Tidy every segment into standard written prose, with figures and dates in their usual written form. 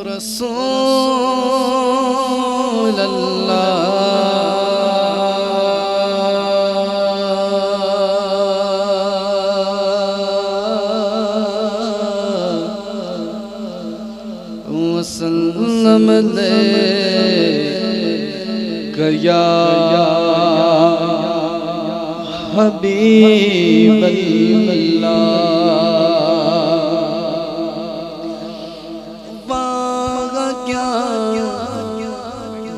रसूल अल्लाह वसल्लम दे या हबीब अल्लाह वागा क्या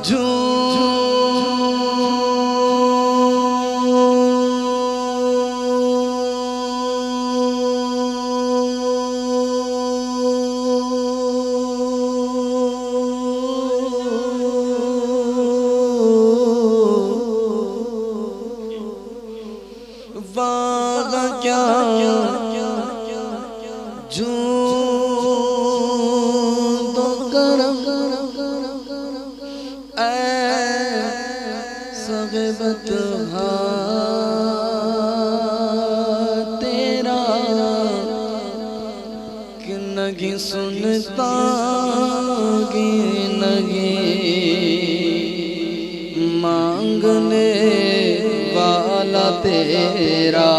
जो वागा क्या जो तो करम सगबत तेरा कि नहीं सुनता कि नहीं मांगने वाला तेरा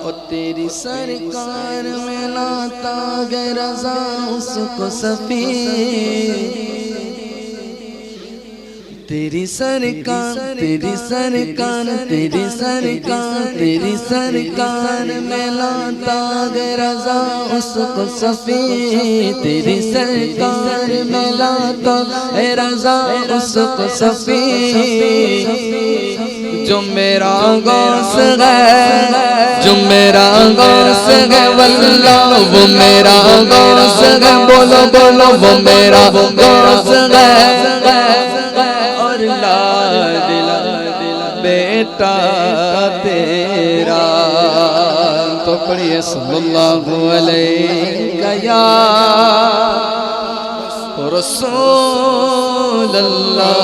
और तेरी सरकार में लाता गे रज़ा उसको सफी तेरी सरकार तेरी सरकार तेरी सरकार तेरी सरकार में लाता गे रज़ा उसको सफी तेरी सरकार में लाता है रज़ा उसको सफी जो मेरा गौस है जो मेरा गौस है वल्लाह वो मेरा गौस है बोलो बोलो वो मेरा गौस है और ला दिला बेटा तेरा तो पढ़िए सल्लल्लाहु अलैहि या रसूल अल्लाह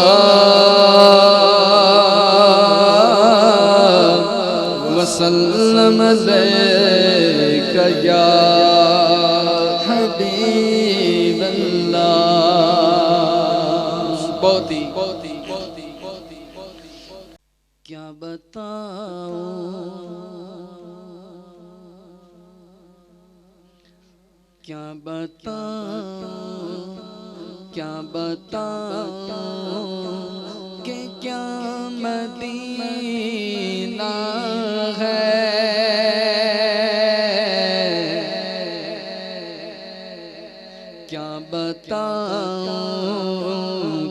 वसल्लम अलैका या हबीब अल्लाह। बहुत ही क्या बताऊं क्या बताऊं क्या बताऊं कि क्या मदीना है क्या बताऊं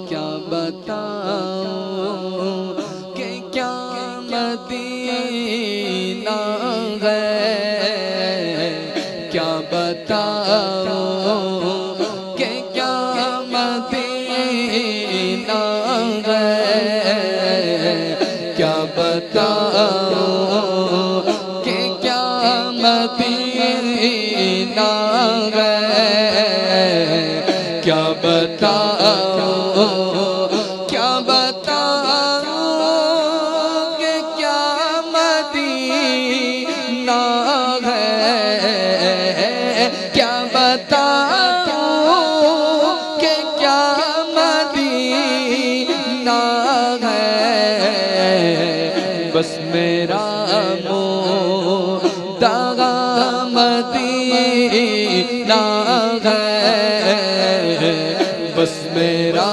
क्या बताऊं कि क्या मदीना है क्या बताऊं कि क्या मदीना है क्या बताऊं कि क्या मदीना है क्या बताऊं क्या बताऊं कि क्या मदीना है क्या बताऊं कि क्या मदीना है बस मेरा मुद्दा मदीना है बस मेरा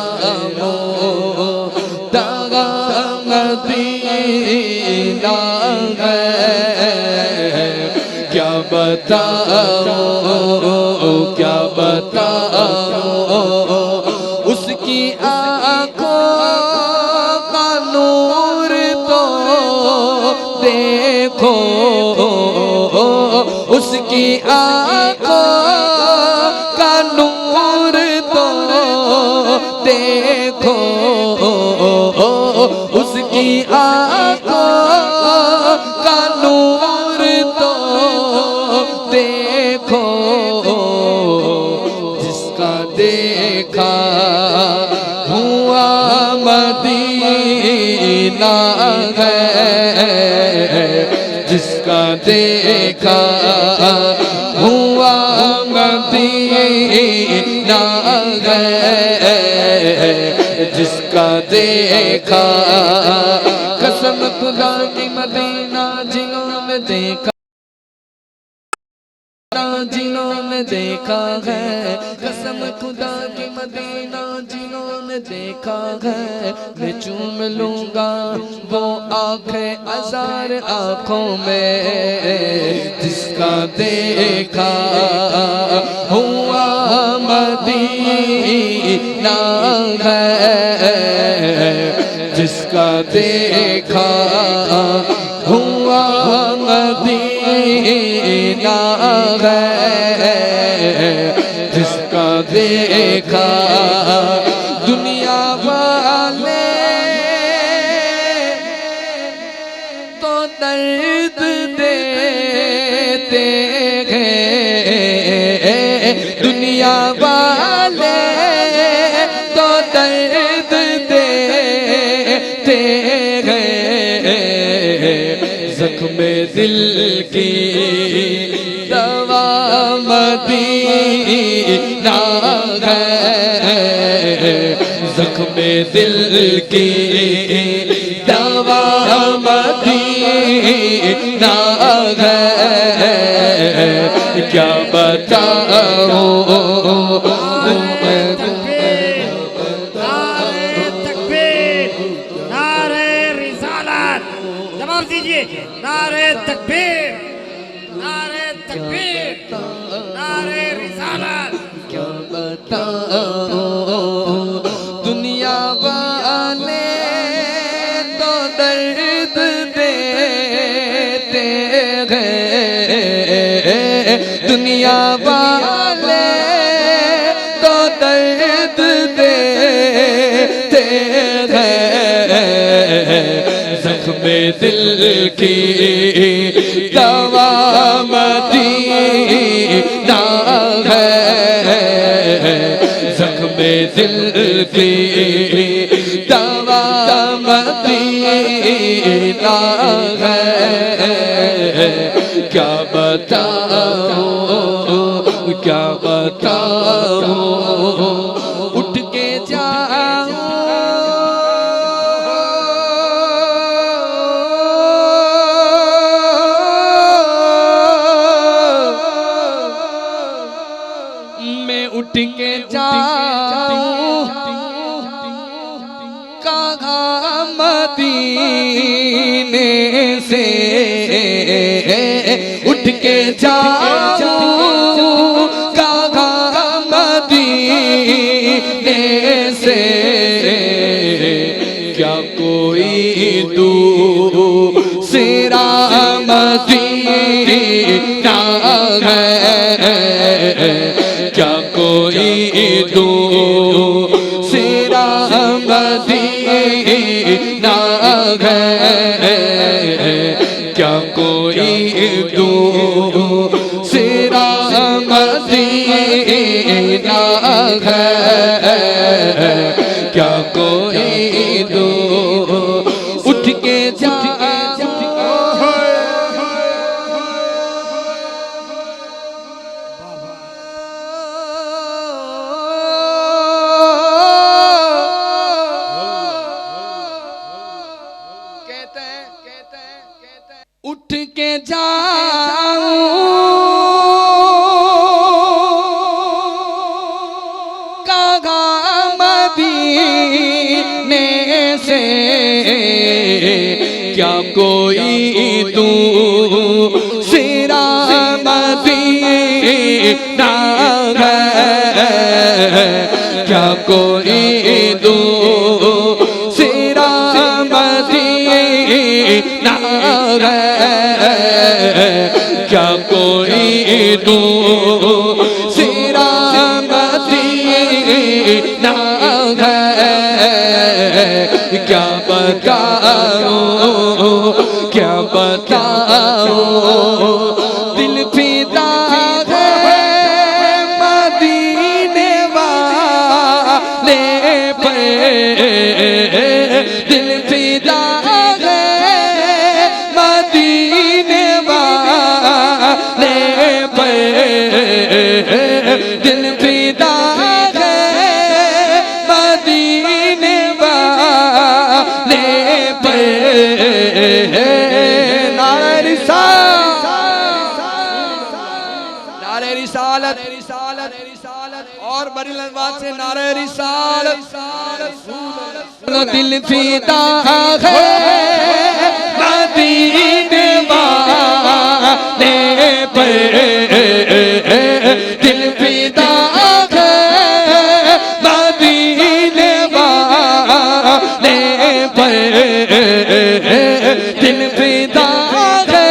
मुद्दा मदीना है क्या बताऊं क्या बताऊं उसकी आँखों का नूर तो देखो उसकी आँखों का नूर तो देखो उसकी आँखों का नूर तो देखो जिसका देखा हुआ मदीना है जिसका देखा हुआ मदीना है जिसका देखा कसम खुदा की मदीना जिलों में देखा जिलों में देखा है कसम खुदा की मदीना जिलों में देखा है मैं चूम लूंगा वो आंखें हजार आंखों में जिसका देखा हुआ मदीना है जिसका देखा हुआ मदीना है जिसका देखा दुनिया वाले तो दर्द देते हैं दुनिया वाले तो दर्द देते हैं जख्म दिल की दवा मदीना है जख्म दिल की दवा मदीना है क्या बताऊं नारे तकबीर नारे तकबीर नारे रिसालत क्या बताऊं दुनिया वाले तो दर्द देते हैं दुनिया वाले तो दर्द देते हैं जख्म दिल की दवा मदीना है जख्म दिल की दवा मदीना है क्या बताऊं क्या बताऊं उठ के जाऊं उठ के जाऊं कहाँ मदीने से उठ के जाऊं कहाँ मदीने से क्या कोई दूसरा मदीना है क्या कोई दूसरा मदीना है क्या कोई दूसरा मदीना है क्या कोई उठ के जा उठ के जाऊं कहाँ मदीने से क्या कोई दूसरा मदीना है क्या कोई दूसरा मदीना है क्या कोई दूसरा मदीना है क्या बताऊं दिल फिदा है मदीने वाले पे दिल फिदा है मदीने वाले पे दिल फिदा है मदीने वाले पर। नारे रिसालत, नारे रिसालत, और बड़ी लज़्ज़त से नारे रिसालत। दिल फिदा है मदीने वाले पर, दिल फिदा है मदीने वाले पर, दिल फिदा है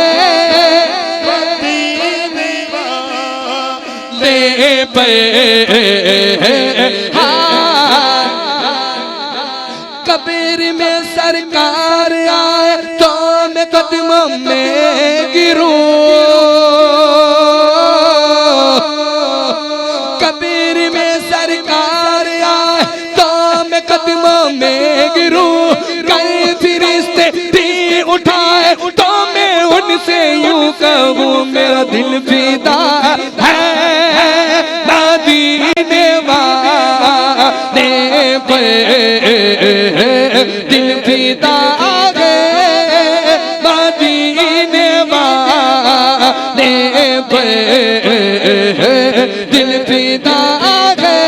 मदीने वाले पर। कब्र में सरकार आए तो मैं कदमों में गिरूं, कब्र में सरकार आए तो मैं कदमों में गिरूं। कई फरिश्ते भी उठाए तो मैं उनसे यूं कहूं मेरा दिल फिदा है मदीने वाले पर, दिल फिदा है मदीने वाले पर, दिल फिदा है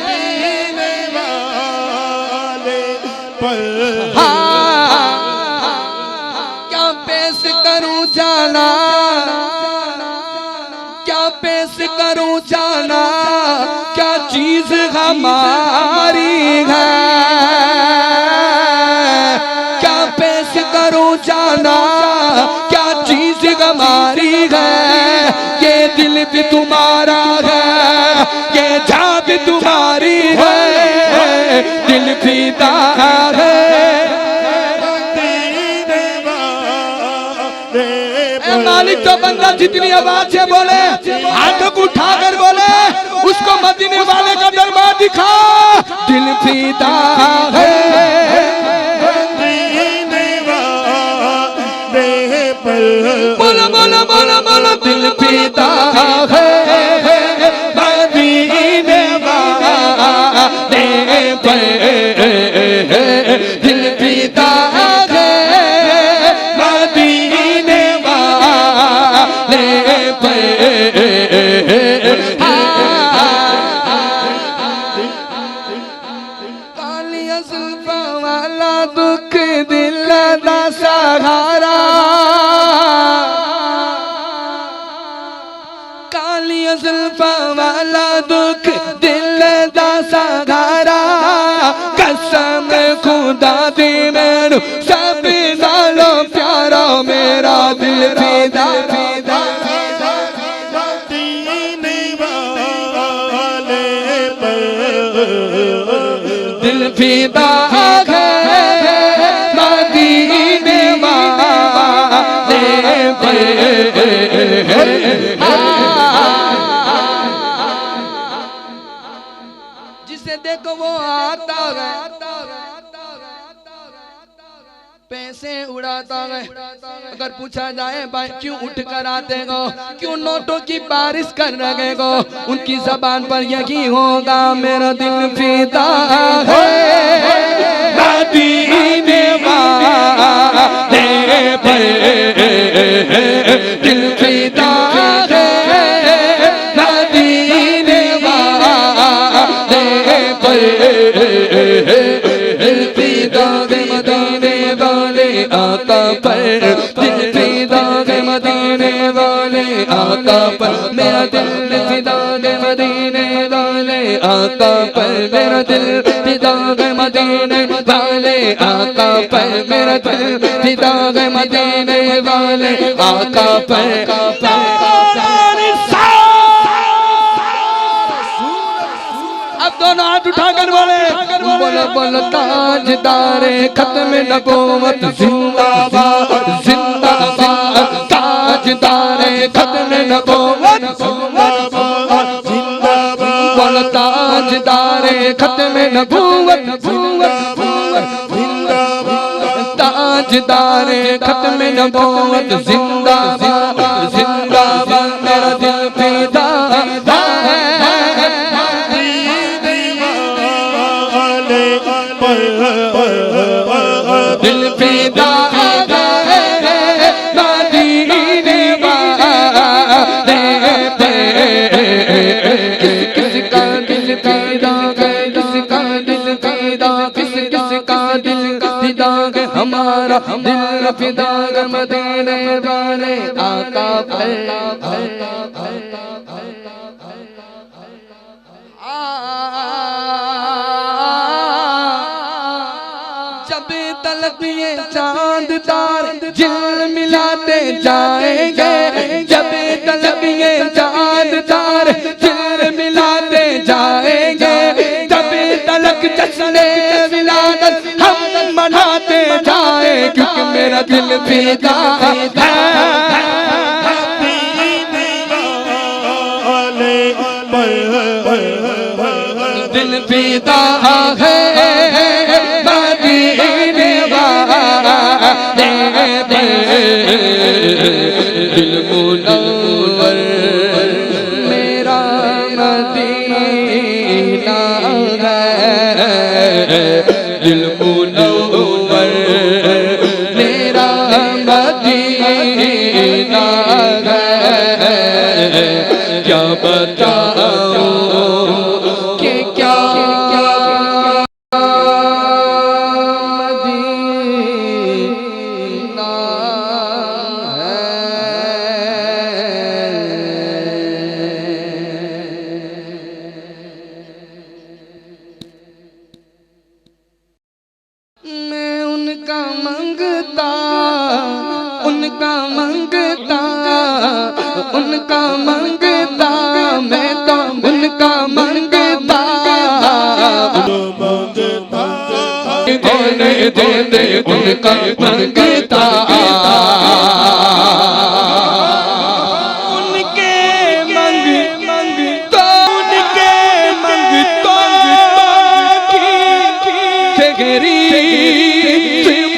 मदीने वाले पर। क्या पेश करूं जाना, क्या पेश करूं जाना, क्या चीज हमारी है, क्या पेश करूं जाना, क्या चीज हमारी है। ये दिल भी तुम्हारा है, ये जान भी तुम्हारी है, दिल फिदा है। मालिक तो बंदा जितनी आवाज से बोले, हाथों को उठाकर बोले, उसको मदीने वाले का दरबार दिखा। दिल फिदा है मदीने वाले पर, बोलो बोलो बोलो बोलो, दिल फिदा है मदीने वाले पर, दिल फिदा है मदीने वाले पर। कालिया जुल्फा वाला दुख दिल दा सहारा, कालिया जुल्फा वाला दुख दिल दा सहारा। कसम खुदा दी मैनू सब नालों प्यारा मेरा दिल फिदा फिदा मदीने वाले पर, दिल फिदा है मदीने वाले पर। जिसे देखो वो आता है, पैसे उड़ाता है। अगर पूछा जाए भाई क्यों उठ कर आते हो, क्यों नोटों की बारिश कर रहे हो, उनकी जबान पर यही होगा मेरा दिल फिदा है मदीने वाले पर, दिल फिदा है मदीने वाले पर, दिल फिदा है मदीने वाले आका पर, दिल फिदा है मदीने वाले आका पर। मेरा दिल फिदा है मदीने वाले आका पर, मेरा दिल फिदा है मदीने वाले आका पर, मेरा दिल फिदा है मदीने वाले आका पर। अब दोनों हाथ उठाकर बोले, बोलो बोलो ताजदारे खत्म नबूवत जिंदाबाद जिंदाबाद, ताजदारे खत्म नबूवत जिंदाबाद जिंदाबाद, बोलो ताजदारे खत्म नबूवत जिंदाबाद, ताजदारे खत्म नबूवत जिंदाबाद जिंदाबाद। मेरा दिल फिदा मेरा दिल फिदा ग मदीने वाले आका पर जब तलक ये चांद तारे जिल मिलाते जाएंगे, जब तलक ये चांद तारे जिल मिलाते जाएंगे, तब तलक जश्ने विलादत हम मनाते जाए, क्योंकि मेरा दिल फिदा है। दिल फिदा है मदीने वाले पर, दिल मुनव्वर मेरा मदीना है, दिल मुनव्वर मेरा मदीना है। क्या बताऊं कि क्या मदीना है। मैं उनका मंगता, उनका मंगता, उनका मंगता, मैं तो उनका मंगता, होने दे दे उनका मंगता, उनके मंगता, उनके मंगता की ठहरी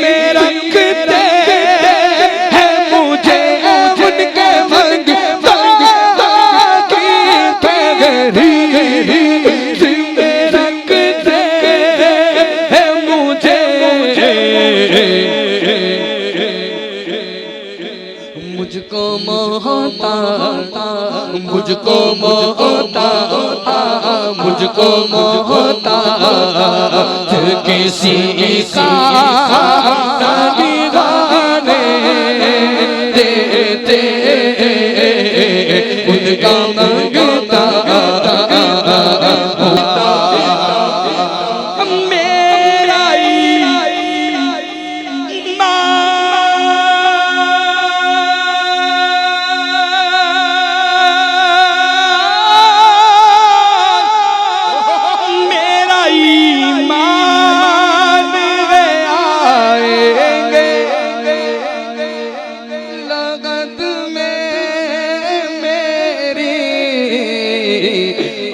में रखते हैं मुझे, उनके मंगता की ठहरी में रखते हैं मुझे, मुझको मोहता, मुझको मोहता, मुझको मोहता किसी का दीवाने देते उनका मंगता, मेरा ईमान आएंगे लगत में मेरी,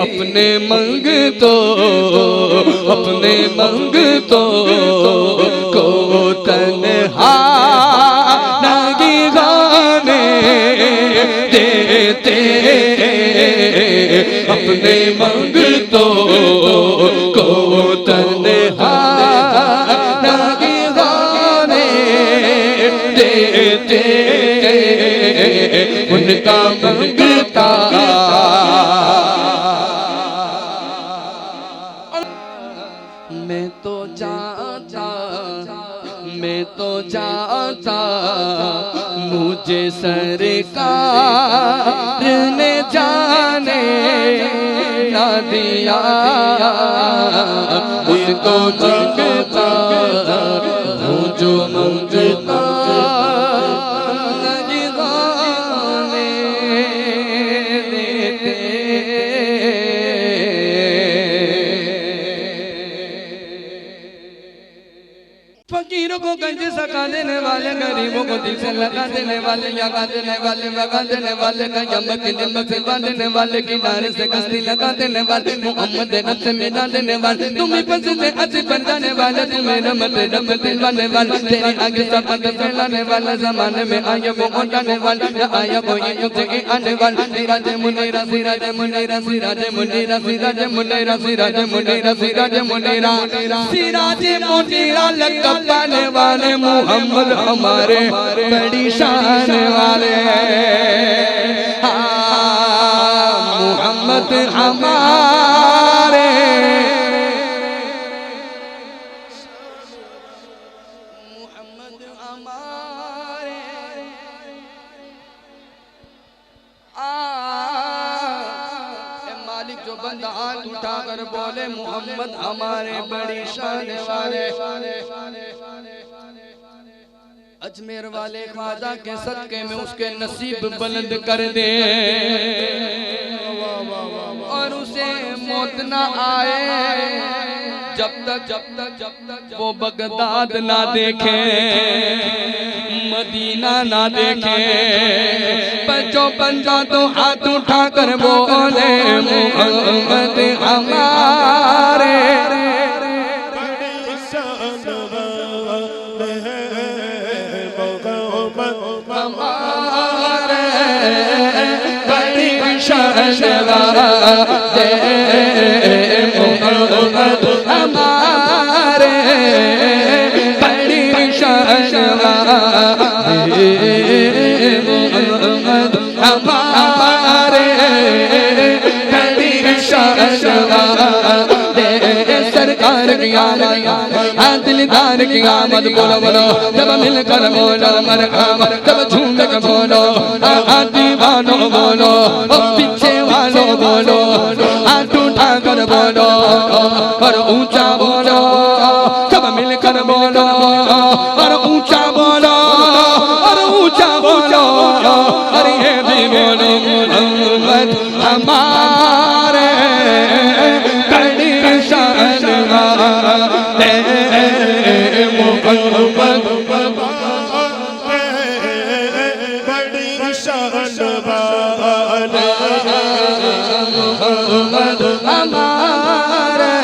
अपने मंगतो, अपने मंगतो को तन्हा नहीं गाने देते, अपने मंगतो को तन्हा नहीं गाने देते, उनका मंगता। मैं तो चाहता, मैं तो चाहता मुझे सरकार ने जाने ना दिया, उसको मंगता हूँ जो मंगता नहीं गाने देते। फकीरों को कंजे सका देने वाले, गरीबों को दिल से लगा देने वाले, लगा देने वाले, लगा देने वाले, कयामत के दिन में फिरवा देने वाले, किनारे से कश्ती लगा देने वाले, मोहम्मद रब से मिला देने वाले, तुम्हें पसंद से अच्छे बन जाने वाले, तुम्हें रहमत रब दिलवाने वाले, तेरे आगे सबक फैलाने वाला, जमाने में आया वो उठाने वाला, न आया वो ये युग के आने वाला, सिराज मुनीरा, सिराज मुनीरा, सिराज मुनीरा, सिराज मुनीरा, सिराज मुनीरा, सिराज मुनीरा, सिराज मुनीरा लगा पाने वाले मोहम्मद हमारे बड़ी शान वाले, मोहम्मद हमारे, मोहम्मद जो बंदा हाथ उठाकर बोले मोहम्मद हमारे बड़ी शान वाले, अजमेर वाले ख्वाजा के सदके में उसके नसीब बुलंद कर दे और उसे मौत न आए जब तक वो बगदाद ना देखे, मदीना ना देखे। पर जो बंदा तो हाथ उठाकर बोले मोहम्मद हमारे बड़ी शान वाले मोहम्मद हमारे, बड़ी शान वाले मोहम्मद हमारे, बड़ी शान वाले सरकार की आमद, दिलदार की आमद। बोलो बोलो जब मिलकर बोलो मरहबा, जब झूम के बोलो दीवानो बोलो, पीछे वालों बोलो, हाथ उठा कर बोलो और ऊंचा बोलो, सब मिलकर बोलो और ऊंचा बोलो और ऊंचा बोलो और ये भी बोलो मोहम्मद हमारे, बड़ी शान वाले मोहम्मद हमारे,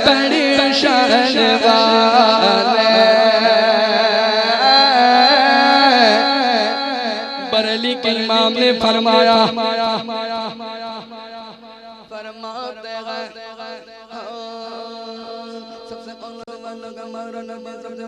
बड़ी शान वाले। बरेली के इमाम ने फरमाया फरमाते हैं सबसे हमारा नबी, सबसे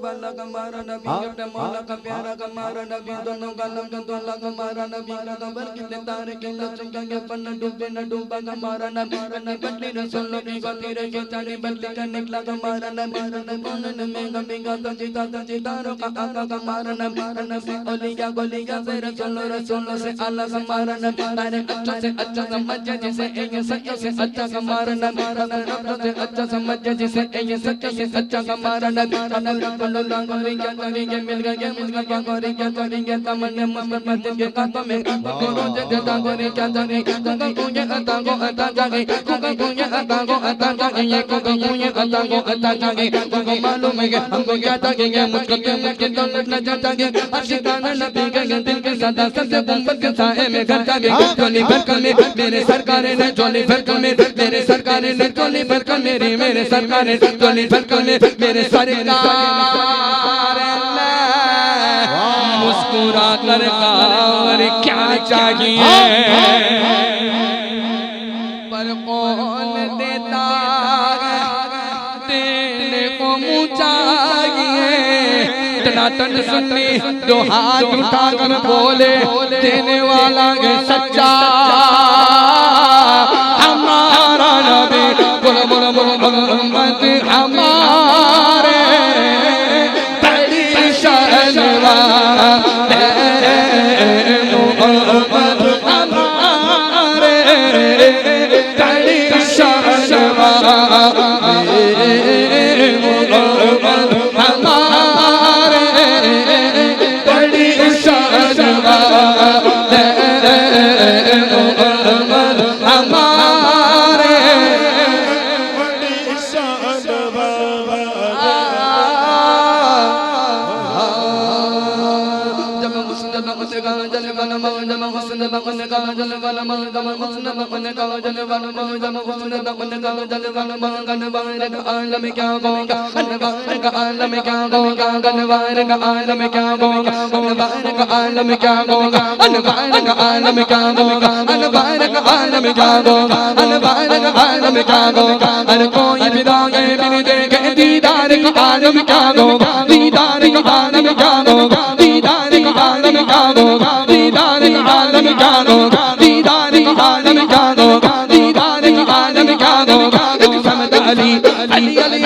वाला हमारा नबी, अपने मौला का प्यारा हमारा नबी, दोनों का नाम का दोला हमारा नबी, खबर कितने तारे के लचक के पन डूबे न डूबा हमारा नबी, ने बदली रसूलों की गतीरे के चाली बदली का निकला हमारा नबी, ने में गमीगा तो जितारों का आका हमारा नबी, ओलिया गोलिया से रसूलों से आला हमारा नबी, तारे अच्छा से अच्छा समझ जिसे एक सच्चा से अच्छा हमारा नबी, से अच्छा समझ जिसे एक सच्चा से अच्छा हमारा नबी, गोरी क्या करेंगे मिल गए क्या गोरी क्या करेंगे तमन्ने मोहब्बत के कांटों में रोज देता गोरी क्या जागे कुंगे अता को अता जागे कुंगे अता को अता जागे ये कुंगे अता को अता जागे को मालूम है हमको क्या जागेंगे मुझको के दौलत न जागे आशिकाना नबी के दिल के सदा सबसे गुंबद के साए में घर जागे चोली भर में मेरे सरकार ने चोली भर में मेरे सरकार ने चोली भर मेरे सरकार ने चोली भर में मेरे सरकार मुस्कुरा कर और क्या चाहिए पर कौन देता देने को मुँह चाहिए। टनाटन सुनने तो हाथ उठाकर बोले देने वाला है सच्चा हमारा नबी, बोलो बोलो बोलो मोहम्मद हमारे, बड़ी शान वाले मोहम्मद हमारे, बड़ी शान वाले मोहम्मद हमारे, बड़ी शान वाले मोहम्मद हमारे, बड़ी शान कोई दीदार का आलम क्या होगा, दीदार का आलम क्या होगा, दीदार का आलम क्या होगा, दीदार का आलम क्या होगा, दीदार का आलम क्या होगा, दीदार का आलम क्या होगा। समद अली अली अली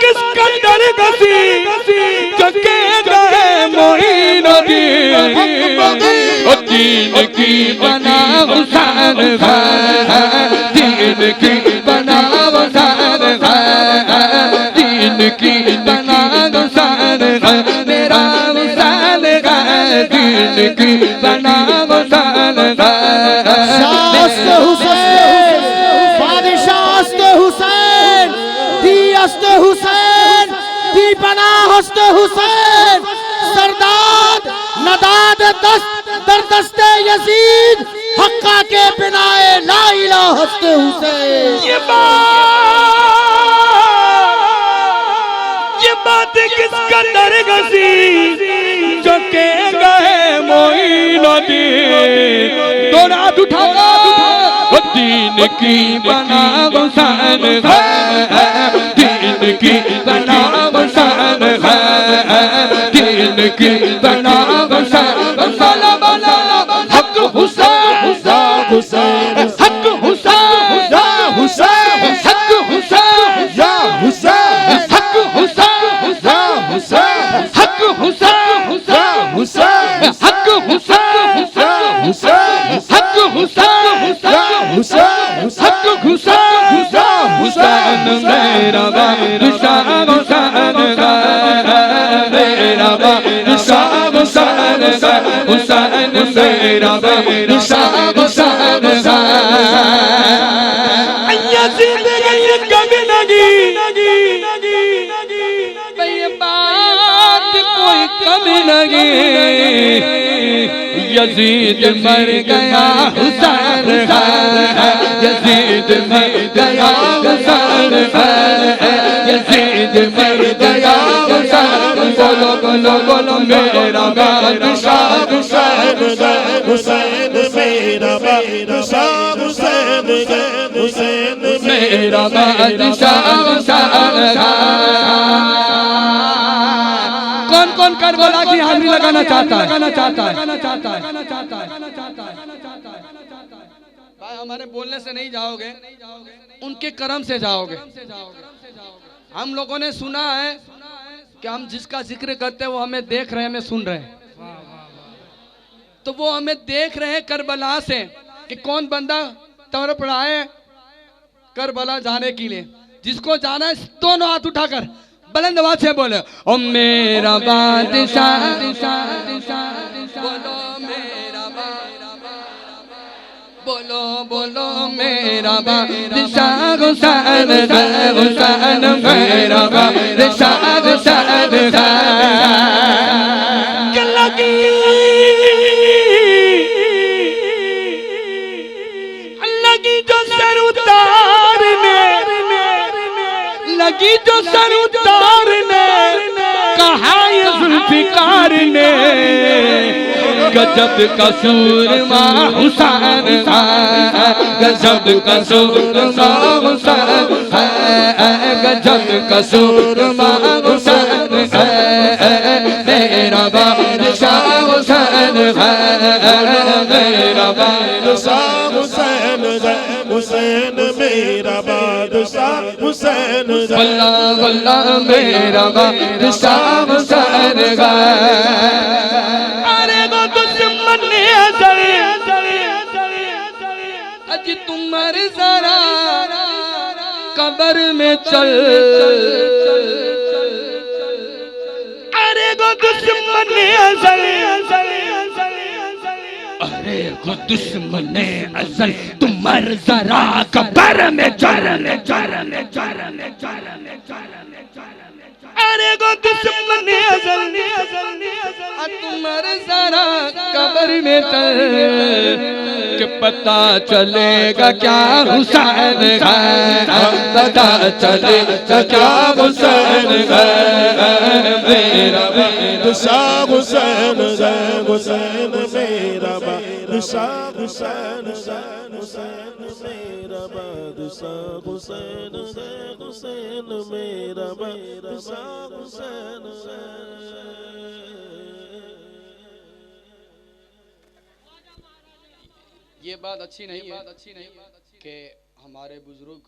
किसका दर गसी चुके गए मोइनुद्दीन दीन की बना हुसैन दीन की बना हुसैन दीन की बना हुसैन मेरा हुसैन दीन की बना हुसैन हुसैन बादशाह हुसैन दी हस्ते हुसैन दी बना हस्ते हुसैन सरदाद नदाद दस्त दर दस्ते यजीद हक्का के बिनाए ला इलाहा हस्ते हुसैन। ये बात किसका दर गसी जो के गए मोइनुद्दीन दोनों हाथ उठाओ दीन की बना हुसैन दीन की बना हुसैन दीन की बना हुसैन हक हुसैन हुसैन हक हुसैन हुसैन हक हुसैन या हुसैन हक हुसैन हुसैन हक हुसैन हुसैन हक हुसैन हुसैन हक हुसैन हुसैन हक हुसैन हुसैन मेरा बादशाह हुसैन मेरा बादशाह हुसैन हुसैन मेरा बादशाह हुसैन यज़ीद की कमी लगी ये बात कोई कमी लगी यज़ीद मर गया हुसैन यज़ीद मर गया हुसैन यज़ीद मर गया हुसैन बोलो बोलो बोलो मेरा बादशाह हुसैन हुसैन मेरा बादशाह हुसैन हुसैन मेरा बादशाह कौन कौन करबला की हाजिरी लगाना चाहता है भाई हमारे बोलने से नहीं जाओगे उनके कर्म से जाओगे। हम लोगों ने सुना है कि हम जिसका जिक्र करते हैं वो हमें देख रहे हैं हमें सुन रहे हैं तो वो हमें देख रहे हैं करबला से कि कौन बंदा तड़प रहा है करबला जाने के लिए। जिसको जाना है दोनों हाथ उठाकर बुलंद आवाज से बोले ओ मेरा बादशाह बोलो मेरा बोलो बोलो मेरा बादशाह हुसैन हुसैन मेरा बादशाह हुसैन लगी जो सर उतारने लगी जो सर उतारने कहा ये जुल्फिकार ने गजब का सूरमा हुसैन गजब का सूरमा हुसैन गजब का सूरमा हुसैन मेरा बादशाह हुसैन मेरा बादशाह हुसैन हुसैन मेरा बादशाह हुसैन बल्ला बल्ला मेरा बादशाह हुसैन अरे वो दुश्मन ने अज तुम मर जरा कब्र में चल अरे वो दुश्मन ने अरे वो दुश्मन अज़ल तुम मर जरा कब्र में चल अरे वो दुश्मन अज़ल तुम मर जरा कब्र में चल कि पता चलेगा क्या हुसैन पता चलेगा क्या हुसैन मेरा बादशाह हुसैन हुसैन मेरा बादशाह हुसैन हुसैन मेरा बादशाह हुसैन हुसैन मेरा बादशाह हुसैन। ये बात अच्छी नहीं है कि हमारे बुजुर्ग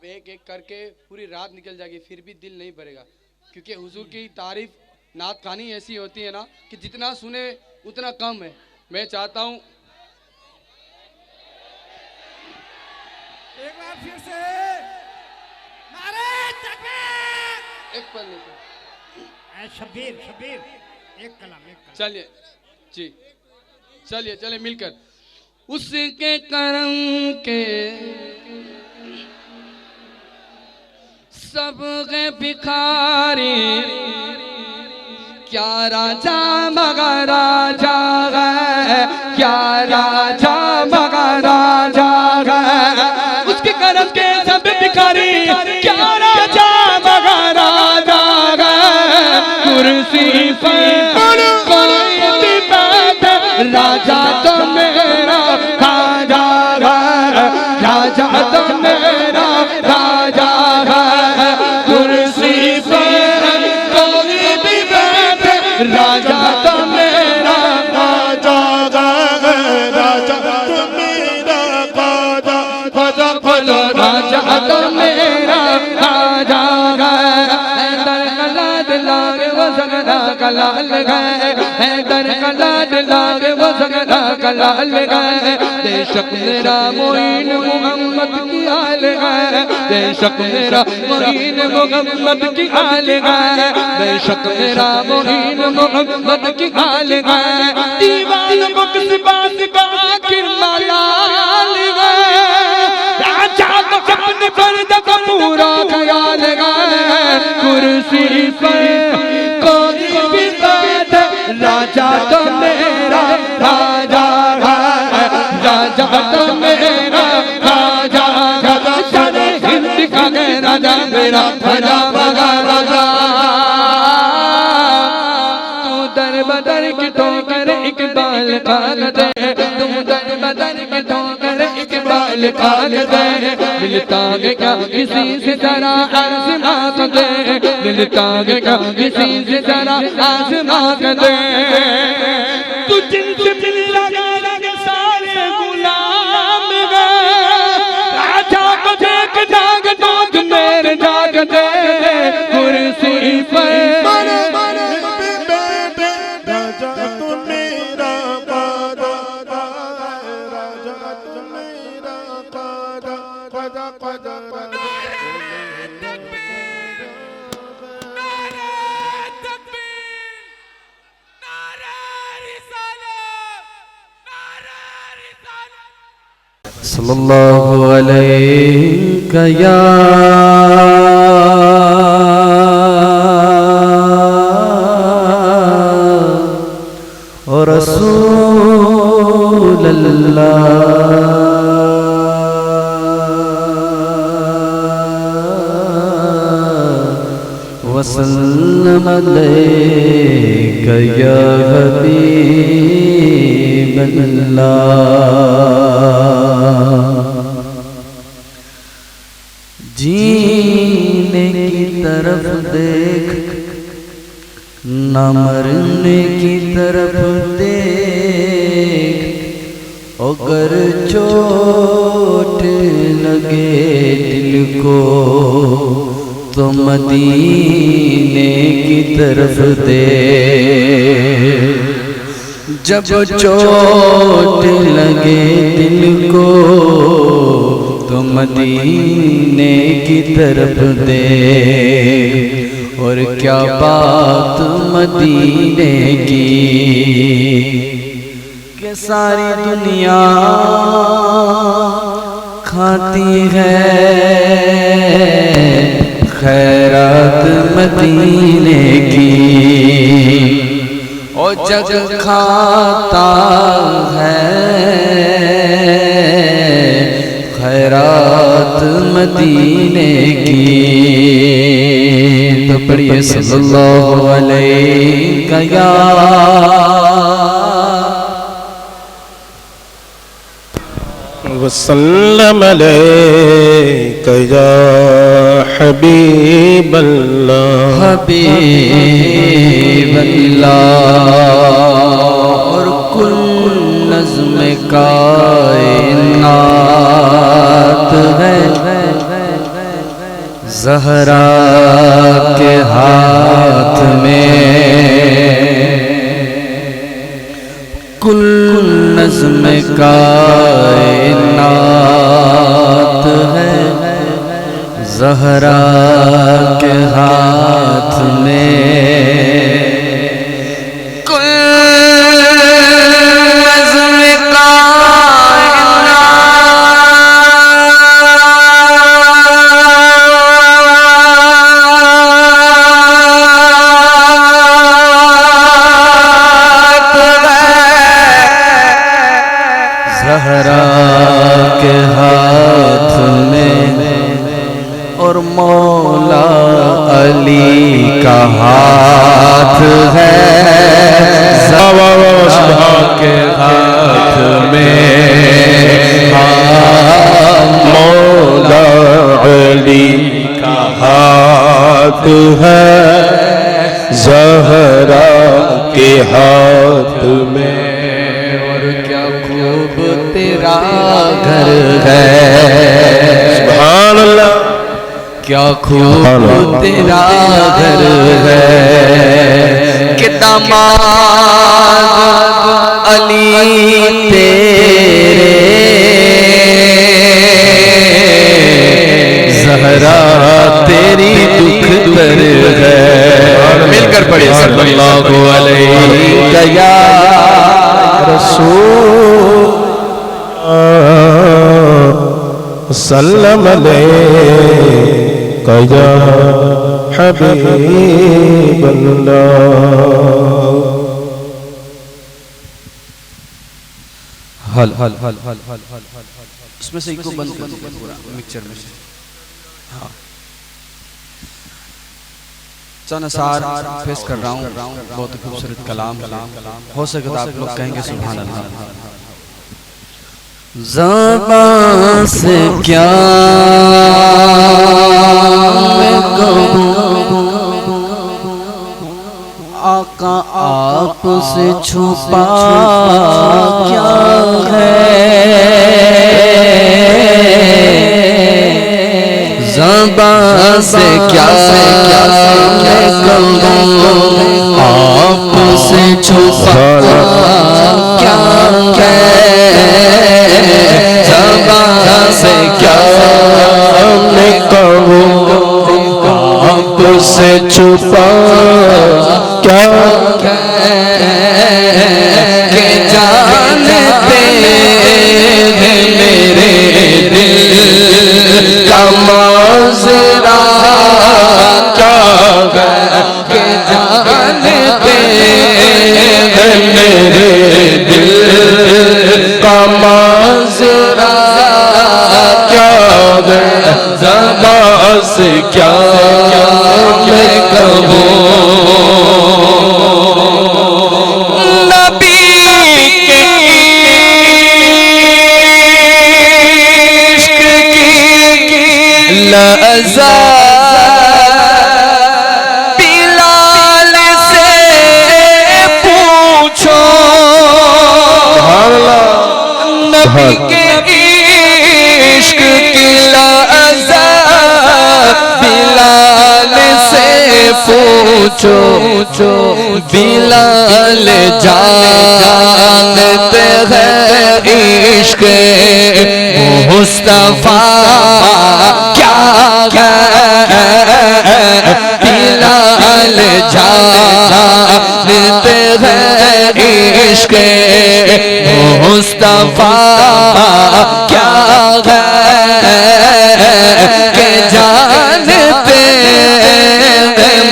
एक एक करके पूरी रात निकल जाएगी फिर भी दिल नहीं भरेगा, क्योंकि हुजूर की तारीफ नात खानी ऐसी होती है ना कि जितना सुने उतना कम है। मैं चाहता हूँ एक बार फिर से नारे तकबीर। एक पल नहीं शबीर शबीर एक कलम चलिए जी, चलिए मिलकर उसके करम के सब गए भिखारी, क्या राजा मगर राजा है, क्या राजा मगर राजा है। उसके करम के सब भिखारी, क्या राजा मगर राजा है। कुर्सी पर कोई भी बैठे, राजा तो मेरा राजा है, राजा तो मेरा राजा है। कुर्सी पर कोई भी बैठे, राजा तो मेरा राजा है, राजा तो मेरा राजा, राजा बोलो राजा तो मेरा राजा है। दर कलाद लागे वो सगरा कलाल गए, दर कलाद लागे वो सगरा कलाल गए। बेशक मेरा मोइन मोहम्मद की हाल है, बेशक मेरा मोइन मोहम्मद की हाल है, बेशक मेरा मोइन मोहम्मद की हाल है। दीवान को किस बात का आखिर मलाल है, राजा को अपने फर्द का पूरा ख्याल है। कुर्सी पर कोई भी बैठे, राजा तो मेरा राजा है, राजा तो मेरा राजा है। सारे हिंद का राजा मेरा राजा मगा राजा। तू दर बदर की ठोकर इकबाल खान दे, तू दर बदर की ठोकर इकबाल खान दे। मिलता है क्या किसी से जरा आसमां को दे, मिलता है क्या किसी से जरा आसमां को दे। तू जिनसे मिल लगा लगे सारे गुलाम गए, राजा को देख जाग जाग मेरे जाग दे। कुर्सी पर राजा तो मेरा राजा, राजा तो मेरा राजा, राजा राजा सल्लल्लाहु अलैहि या रसूल अल्लाह। वसल्लम अलैका या हबीब अल्लाह। जीने की तरफ देख, न मरने की तरफ देख, अगर चोट लगे दिल को तो मदीने की तरफ देख। जब चोट लगे दिल को तो मदीने की तरफ देख। और क्या बात मदीने की कि सारी दुनिया खाती है खैरात मदीने की, और जग खाता है खैरात मदीने की। तो पढ़िए सल्लल्लाहु अलैहि या वसल्लम अलैका या हबीब अल्लाह, हबीब अल्लाह। और कुल नज़्म कायनात है ज़हरा के हाथ में कुल नज़्म कायनात है। ज़हरा के हाथ में कुल नज़्म ज़हरा के हाथ में और मौला अली का हाथ है। ज़हरा के हाथ में मौला अली का हाथ है। ज़हरा के हाथ में और क्या खूब तेरा घर है। सुभान अल्लाह। क्या खूब तेरा घर है कि दामाद अली तेरे। ज़हरा तेरी दुख दर है। मिलकर पढ़े सल्लल्लाहु अलैहि या रसूल सल्लम अलैका या हबीब अल्लाह। हल हल हल हल हल हल इसमें से इको बंद कर दीजिए पूरा मिक्सचर में से। हाँ चनसार पेश कर रहा हूँ। बहुत ही खूबसूरत कलाम हो सके तो आप लोग कहेंगे सुभान अल्लाह। ज़बान से क्या मैं कहूँ आका आप से छुपा क्या है। ज़बान से क्या मैं कहूँ आप से छुपा क्या है। ज़बान से क्या मैं कहूँ आप से छुपा क्या के जानते हैं मेरे दिल का माजरा क्या के जानते हैं मेरे दिल का माजरा क्या ज़बान से क्या मैं कहूँ। नबी के इश्क की लज़्ज़त बिलाल से पूछो। नबी के इश्क की लज़्ज़त बिलाल से पूछो। बिलाल जानते हैं इश्क मुस्तफा क्या है। बिलाल जानते हैं इश्क मुस्तफा क्या है के जानते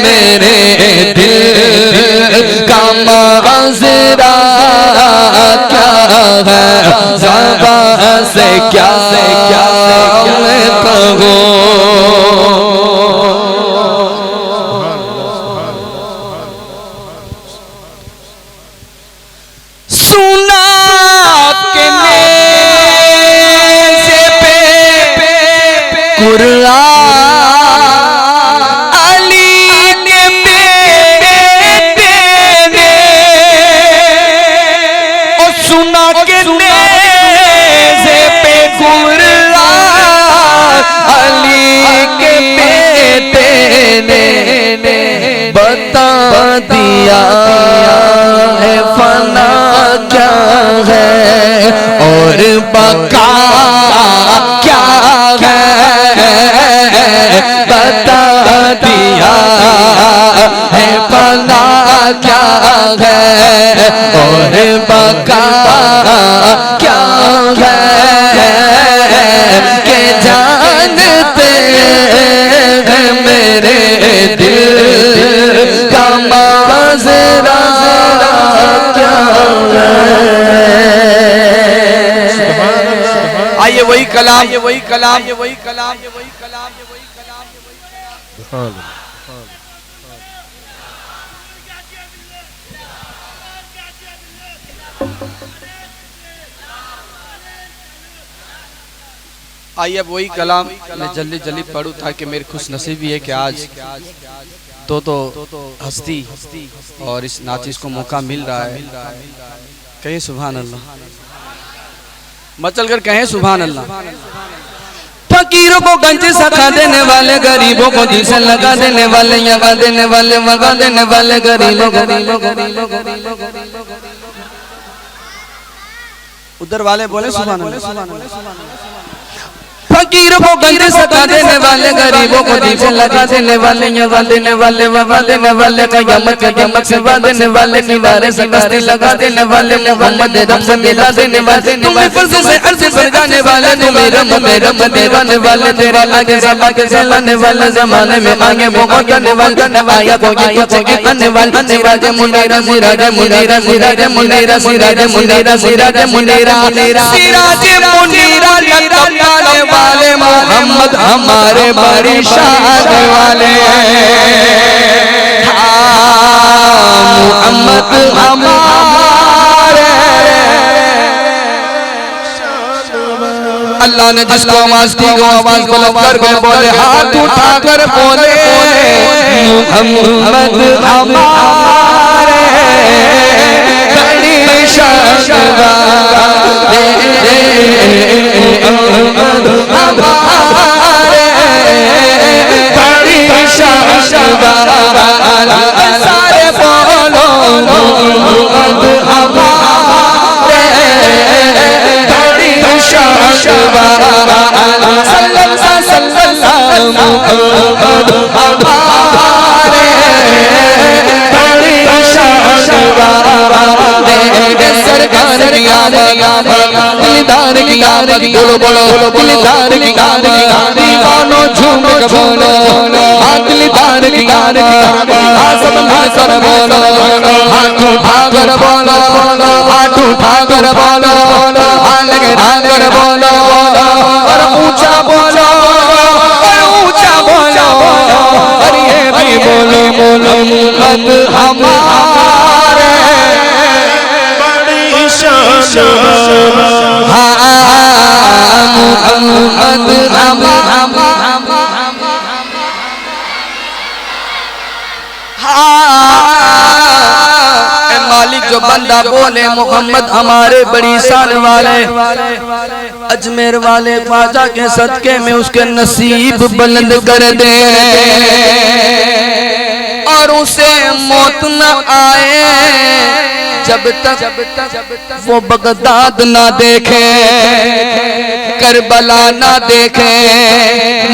मेरे दिल का माजरा क्या है। ज़बान से क्या मैं कहूँ। सुना के नेज़े पे कुरान अली के बेटे ने और सुना के नेज़े पे कुरान बता दिया है फना क्या है और बका क्या है, बता दिया है फना क्या है और बका क्या है के जानते हैं मेरे दिल का माजरा क्या है। आइए वही कलाम, ये वही कलाम, ये वही कलाम, ये वही कलाम, ये वही कलाम, ये वही कलाम। आइए अब वही कलाम मैं जल्दी जल्दी पढ़ूं ताकि मेरी खुश नसीबी है कि आज तो हस्ती और इस नाचिस को मौका मिल रहा है। कहें सुभान अल्लाह, मचल कर कहें सुभान अल्लाह। फकीरों को गंज सखा देने वाले, गरीबों को दिल से लगा देने वाले, यगा देने वाले, वगा देने वाले, गरीबों उधर वाले बोले सुभान अल्लाह। फकीरों को गंज सका देने वाले, गरीबों को दिल से लगा देने वाले, यगा देने वाले, वगा देने वाले, कयामत के दमक से वा देने वाले, किनारे से कस्ती लगा देने वाले, मोहम्मद रब से मिला देने वाले, तुम्हें फर्ज से अर्ज पर जाने वाले, तुम्हें रम देवाने वाले, तेरे आगे सभा के चलाने वाले, जमाने में आगे बहुत करने वाले, आया को ये कुछ के आने वाले, सिराज मुनीरा सिराज मुनीरा सिराज मुनीरा सिराज मुनीरा सिराज मुनीरा सिराज मुनीरा लटकाने वाले मोहम्मद हमारे बड़ी शान वाले, मोहम्मद हमारे। अल्लाह ने जिसको आवाज दी वो आवाज बुलंद करके बोले, हाथ उठाकर बोले मोहम्मद हमारे बड़ी शान वाले, मोहम्मद हमारे बड़ी शान वाले। सारे बोलो मोहम्मद हमारे बड़ी शान वाले, सल्लल्लाहु मोहम्मद हमारे बड़ी शान वाले। सरकार की आमद, दिलदार की आमद, बोलो बोलो दिलदार की आमद, दीवानों झूम के बोलो, दिलदार की आमद, सब मिलकर बोलो, हाथ उठाकर बोलो, हाथ उठाकर बोलो, लगाकर बोलो, और ऊंचा बोलो, और ऊंचा बोलो, और ये भी बोलो बोलो मोहम्मद हमारे मोहम्मद मालिक जो बंदा बोले मोहम्मद हमारे बड़ी शान वाले, अजमेर वाले ख्वाजा के सदके में उसके नसीब बुलंद कर दे और उसे मौत न आए जब तक वो बगदाद ना देखे, करबला ना देखे,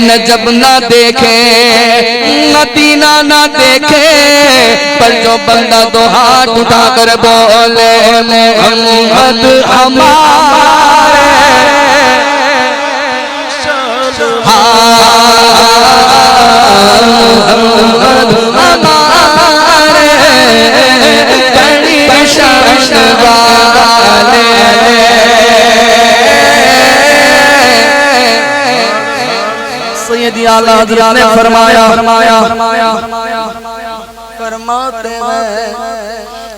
नजब ना देखे, मदीना ना देखे, पर जो बंदा दो हाथ उठाकर बोले मोहम्मद हमारे, मोहम्मद हमारे बड़ी शान वाले। सैयदी आला हज़रत ने फरमाया फरमाते हैं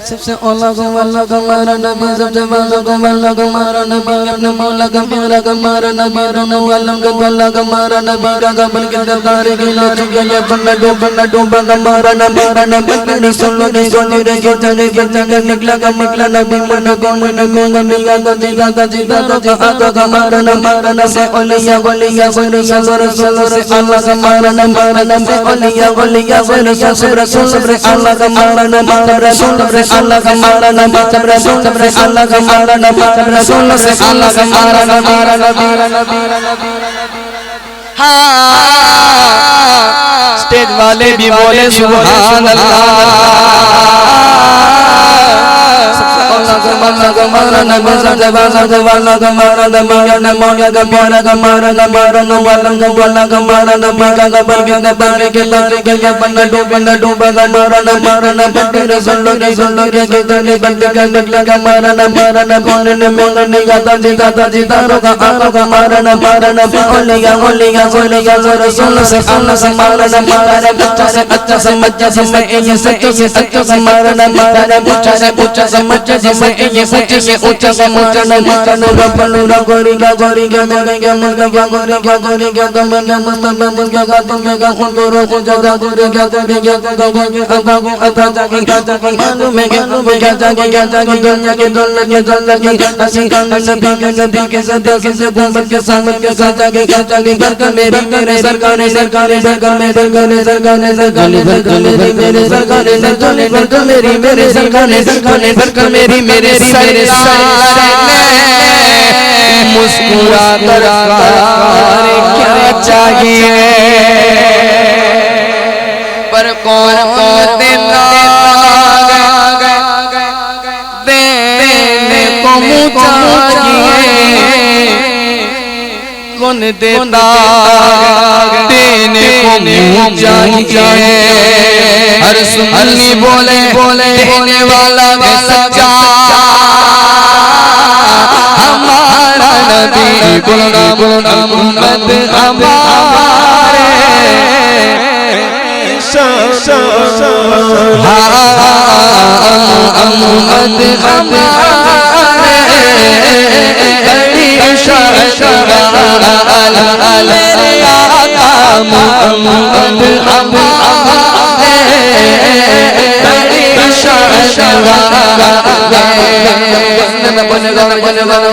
सबसे औला को अल्लाह का मारा नबी सबसे वाला को अल्लाह का मारा नबी अपने मौला का प्यारा का मारा नबी दोनों आलम का अल्लाह का मारा नबी का कबल के दरबार के ले चुके ये बन्ना डूबा का मारा नबी ने सुन लो नहीं सुन रे के चले बच्चा का निकला नबी मन को नबी का जीता का आका का मारा नबी से औलिया से रसूल से अल्लाह का मारा नबी से औलिया से रसूल से अल्लाह का मारा नबी रसूल से अल्लाह का मारा नबी रसूल से अल्लाह का मारा नबी रसूल से अल्लाह का मारा नबी हाँ स्टेज वाले भी बोले सुभान अल्लाह मारा नबी सबसे वाला का मारा नबी अपने मौला का प्यारा का मारा नबी दोनों आलम का अल्लाह का मारा नबी का कबल के दरबार के बन्ना डूबा का मारा नबी रसूल के चले बंदे का निकला का मारा नबी कौन ने मोला नहीं गाता जीता रोका आका का मारा नबी औलिया रसूल से अल्लाह से मारा नबी बच्चा से अच्छा से मज्जा से ये सच्चा से अच्छा से मारा नबी बच्चा से पूछा से मज्जा से ये सच्चे से ऊंचा से ऊंचा नबी पलूरा गोरी का गोरी का गोरी का मुर्गा का गोरी का गोरी का दमन का मुस्तफा मुर्गा का तुम का खुद को रोको जगा गोरी का गोरी का अता जाके मालूम है क्या जाके दुनिया के दौलत के हसीन का नबी के सदा के गुंबद के सामत के साथ जाके घर का मेरे सरकार मेरे सरकार मेरे मुस्कुरा कर क्या चाहिए पर कौन देना देने को मुँह चाहिए कौन देता देने को मुँह चाहिए हर सुन्नी बोले देने वाला सच्चा हमारा नबी बोलना मोहम्मद हमारे मोहम्मद हमारे बड़ी मेरे आका मोहम्मद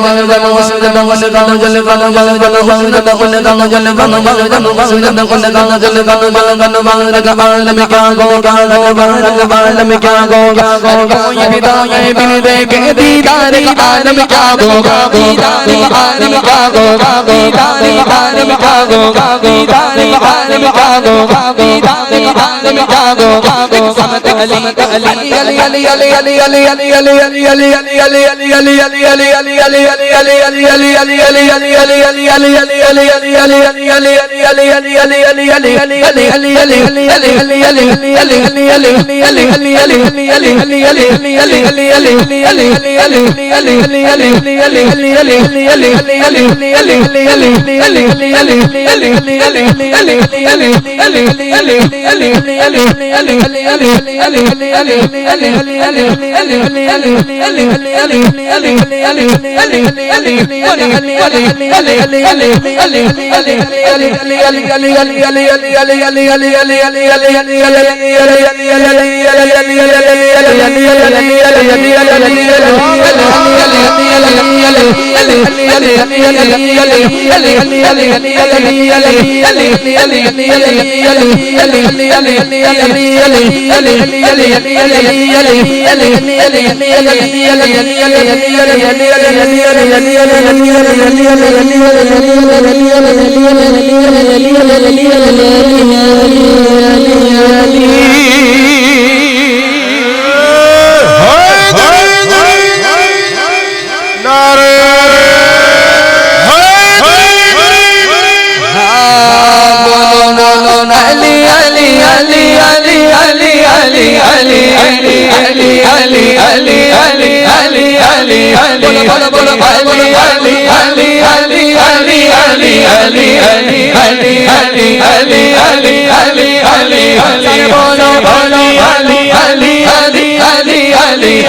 हमारे बड़ी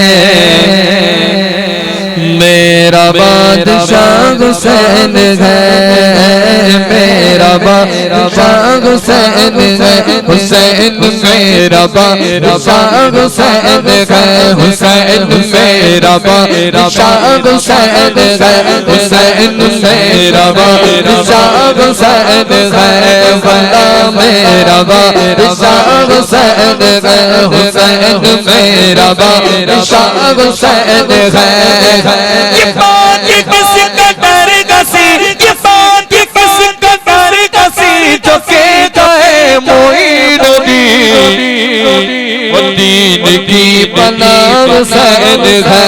हुसैन है, मेरा बादशाह हुसैन है, हुसैन मेरा बादशाह हुसैन है, हुसैन मेरा बादशाह हुसैन है, हुसैन मेरा बादशाह हुसैन है, वल्ला मेरा बादशाह हुसैन है, हुसैन मेरा बादशाह हुसैन है। ये बात किस कदर कसी, ये बात किस कदर कसी, जो कहता है मोइनुद्दीन दीन की पनाह हुसैन है,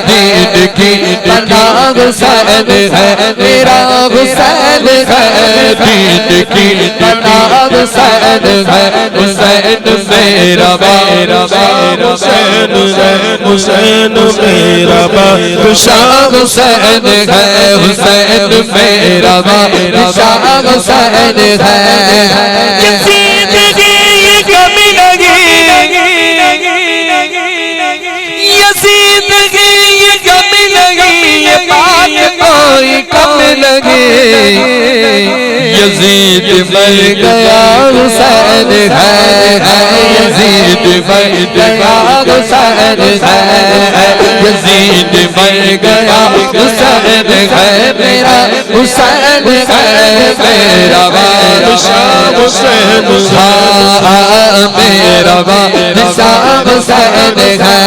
दीन की पनाह हुसैन है, मेरा हुसैन है, दीन की पनाह हुसैन है, हुसैन मेरा बादशाह हुसैन है, हुसैन मेरा बादशाह हुसैन है, हुसैन मेरा बादशाह हुसैन है। यज़ीद की ये कमी लगी, यज़ीद की ये कमी लगी, ये बात कोई कम लगी, यज़ीद मर गया हुसैन है, यज़ीद मर गया हुसैन है, यज़ीद मर गया हुसैन है, मेरा हुसैन है, मेरा बादशाह हुसैन है, मेरा बादशाह हुसैन है।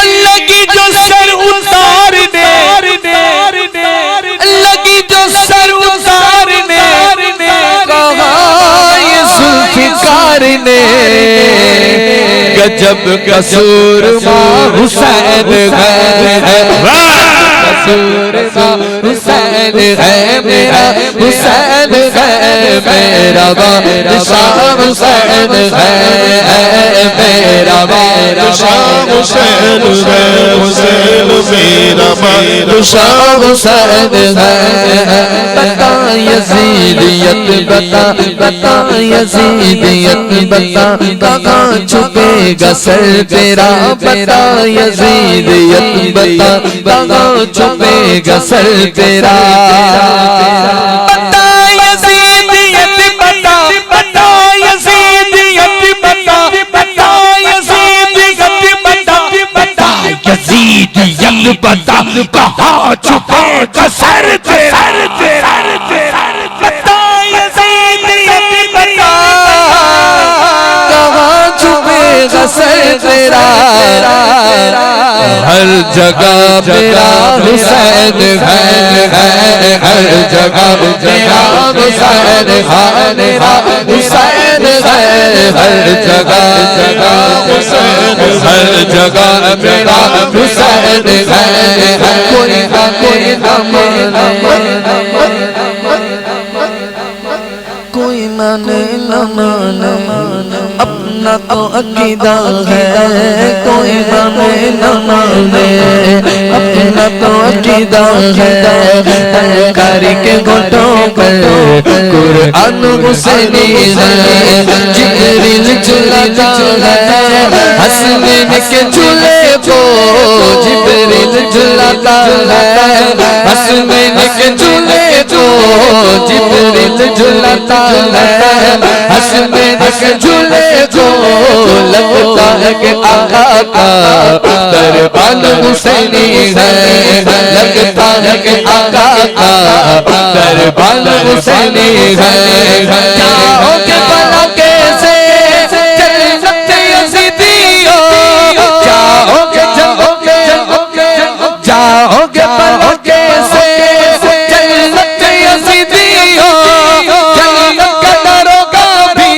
अल्लाह की जो सर उतारने, अल्लाह की जो सर उतारने कहा ये जुल्फ़िकार ने, गजब कसूर हुसैन है, कसूर हुसैन है, मेरा हुसैन है, मेरा बादशाह हुसैन है, मेरा बादशाह हुसैन है, हुसैन मेरा बादशाह हुसैन है। बता यज़ीदियत बता, बता यज़ीदियत बता, कहाँ छुपेगा सर तेरा, बता यज़ीदियत बता, कहाँ छुपेगा सर तेरा, बता यज़ीदियत बता, बता यज़ीदियत बता, बता यज़ीदियत बता, बता यज़ीदियत बता, कहाँ छुपेगा सर तेरा, बता यज़ीदियत बता, कहाँ छुपेगा सर तेरा, हर जगह मेरा हुसैन है, हर जगह मेरा हुसैन है, मेरा हुसैन है, हर जगह हुसैन, हर जगह मेरा हुसैन है, कोई ना कोई ना कोई माने न माने अपना तो अकीदा है, कोई माने न माने अपना तो अकीदा है, कारी के घोटों पर कुरान हुसैनी है, जिब्रील झुलाता है, हसनैन के झूले को जिब्रील झुलाता है, हसनैन के झूले को जिब्रील झुलाता है, हसनैन के झूले को लगता है कि आका का दरबार हुसैनी है, लगता है कि आका का दरबार हुसैनी है। जाओगे भला कैसे जन्नत यज़ीदियो, जाओगे जाओगे जाओगे भला कैसे जन्नत यज़ीदियो, जन्नत का दरोगा भी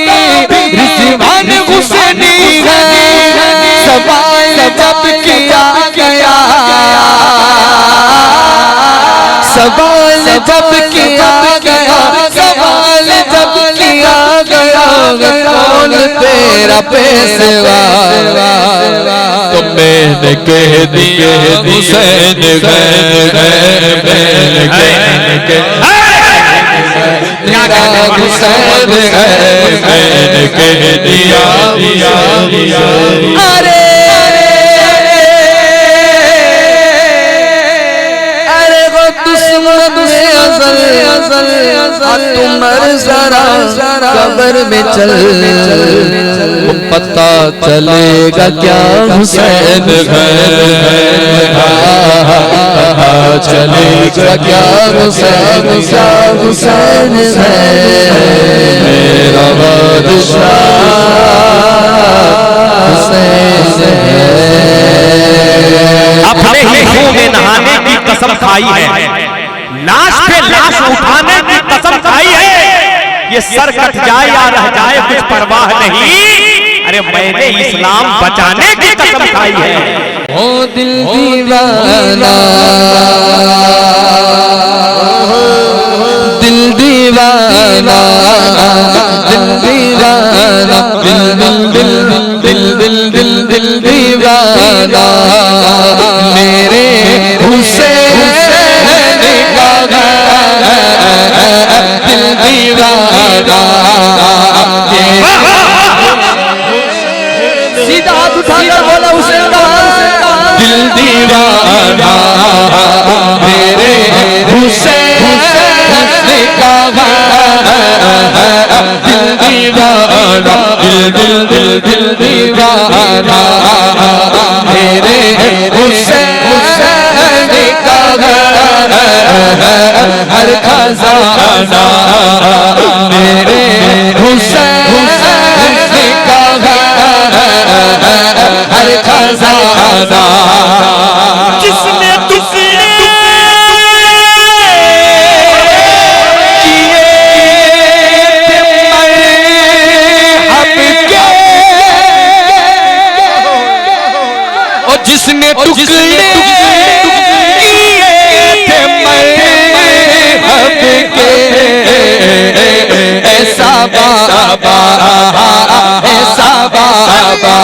रिज़वान हुसैनी है, सवाल जब किया गया, सवाल जब किया गया, सवाल जब किया गया, कौन तेरा पेशवा, तो मैंने कह दिया हुसैन है, मैंने कह हुसैन है, मैंने कह दिया अरे तुमर जरा कब्र में चल पता चलेगा क्या हुसैन चलेगा क्या हुसैन है मेरा बादशाह हुसैन है। अपने ही खून में नहाने की कसम खाई है, लाश पे लाश उठाने की कसम खाई है, ये सर कट जाए या रह जाए कुछ परवाह नहीं, अरे मैंने इस्लाम बचाने की कसम खाई है। ओ दिल दीवाना दिल दीवाना दिल दीवाना दिल दिल दिल दिल दिल दिल दीवाना मेरे हुसैन का दिल दीवाना सीधा हाथ उठाकर बोला हुसैन का दिल दीवाना मेरे हुसैन का दिल दीवाना दिल दिल दिल दिल दीवाना मेरे हुसैन का हर खजाना मेरे हुसैन का हर खजाना जिसने टुकड़े किए और जिसने टुकड़े किए थे मरहब के ऐसा बाबा ऐसा बाबा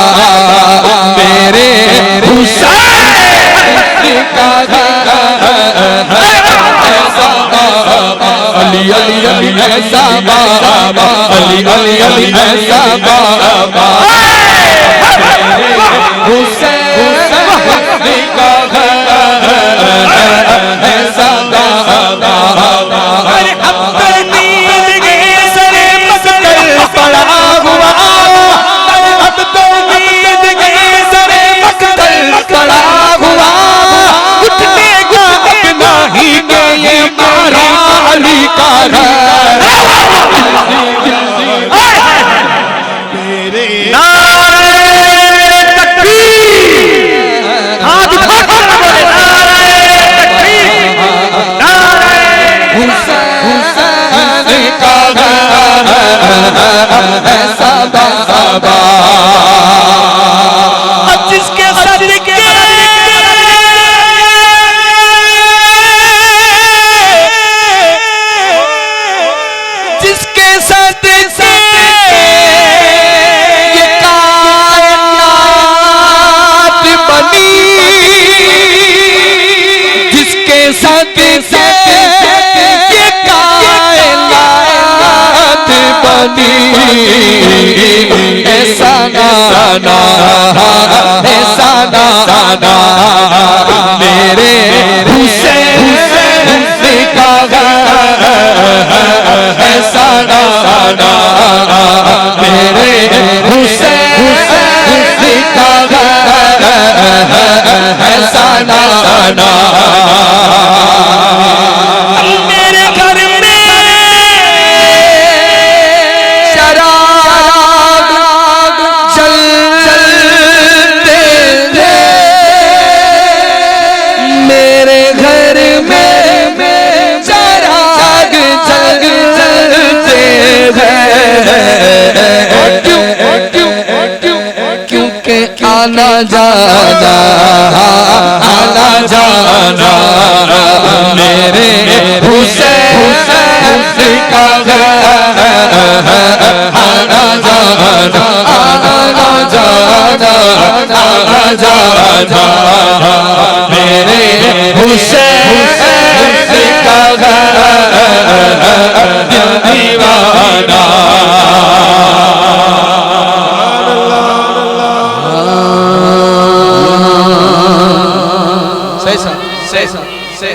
मेरे हुसैन का अली अली अली ऐसा बाबा अली अली अली ऐसा बाबा हुसैन का ऐसा बाबा अरे अब तक नींद के सरे मस्कर पड़ा हुआ, अब तो नींद के सरे मस्कर पड़ा हुआ उठने को अपना ही के ये मारा अली का नारे तकबीर, हाथ उठाकर बोले नारे तकबीर, नारे हुसैन का ऐसा बाबा अब जिसके सदके जिसके सदके ये कायनात बनी जिसके सदके ये कायनात बनी ऐसा गाना ऐसा गाना मेरे हुसैन का ऐसा गाना मेरे हुसैन का ऐसा गाना मेरे घर में शराब चलते थे मेरे घर में शराब चलते हैं क्योंकि आना जाना मेरे हुसैन का आना जाना मेरे हुसैन का दिल दीवाना या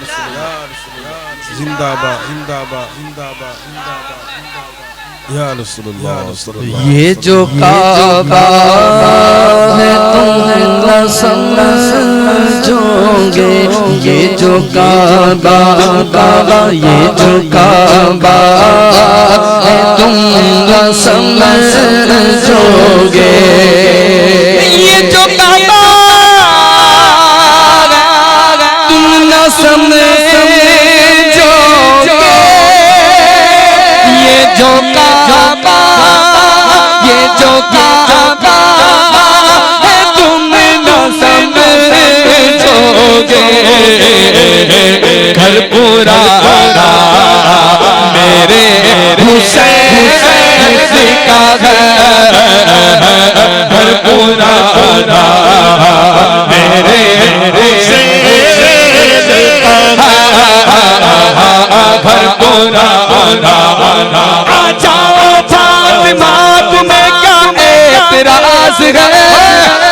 रसूल अल्लाह, जिंदाबाद जिंदाबाद जिंदाबाद जिंदाबाद या रसूल अल्लाह। ये जो काबा है तुम न समझोगे, ये जो काबा काबा, ये जो काबा है तुम न समझोगे, ये जो काबा तुम न समझोगे, ये जो काबा, ये जो काबा है तुम न समझोगे, घर पूरा मेरे हुसैन का घर, घर पूरा मेरे हुसैन का घर पूरा। आ जाओ फातिमा तुम्हें क्या एतराज है,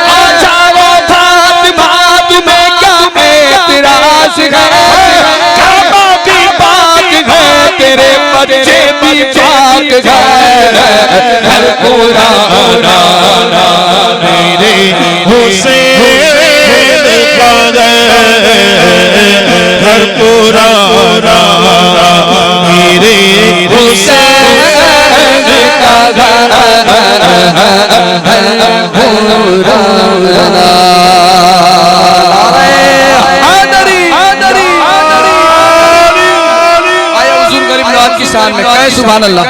आ जाओ फातिमा तुम्हें क्या एतराज है, काबा भी पाक है तेरे बच्चे भी पाक है, घर पूरा मेरे हुसैन का घर पूरा मेरे हुसैन का आया हुजूर गरीब नवाज की शान में, कहे सुभान अल्लाह।